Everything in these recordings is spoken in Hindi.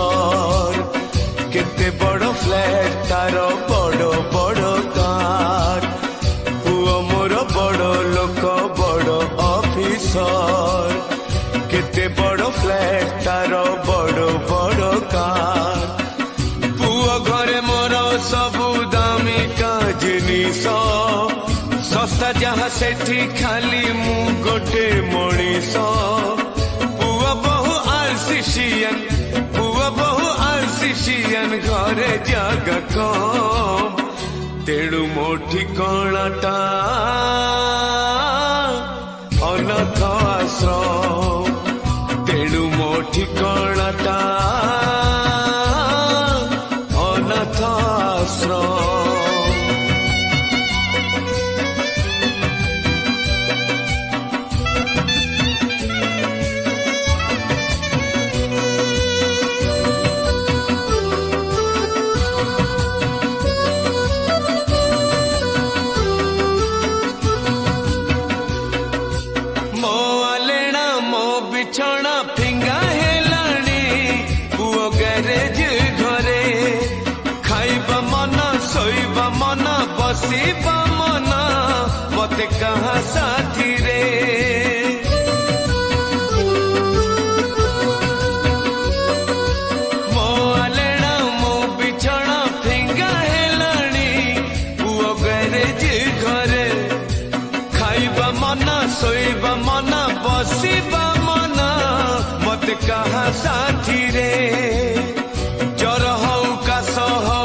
अफिसर केते बड़ फ्लैट तार बड़ बड़ कार पुओ मोर बड़ लोक बड़ अफिसर केते बड़ फ्लैट तार बड़ बड़ कार पुओ घरे मोर सबु दामिका जिनिस सस्ता जहाँ सेठी खाली मु गोटे मनीष पुओ बहु आरसीसीएन पुओ बहु आरसीसीएन घरे जागा कम तेणु मो ठिकाणाटा अनाथ आश्रम तेणु मो ठिकाणाटा अनाथ आश्रम। बिछौना फिंगा हेलाणी पुओ गैरेज घरे खाइबा मन सोइबा मन बसिबा मन मते कहा साथी रे मो आलेना मो बिछौना फिंगा हेलाणी पुओ गैरेज घरे खाइबा मन सोइबा मन बसिबा मत कहा साथी रे जर हौ काश हौ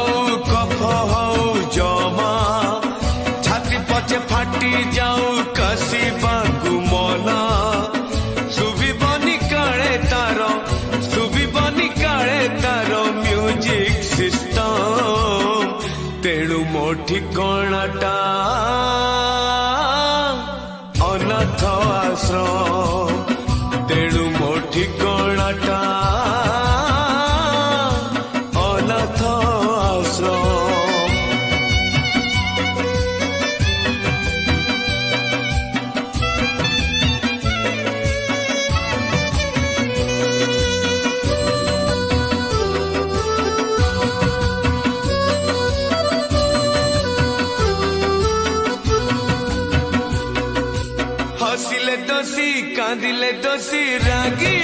कफ हौ जमा छाती पचे फाटी जाऊ कसिबाकु मना सुबिबनी काळे तार म्यूजिक सिस्टम तेणु मो ठिकाणाटा अनाथ आश्रम तेणु मो ठिकाणाटा अनाथ आश्रम। हसिले दोषी कांदिले दोषी रागी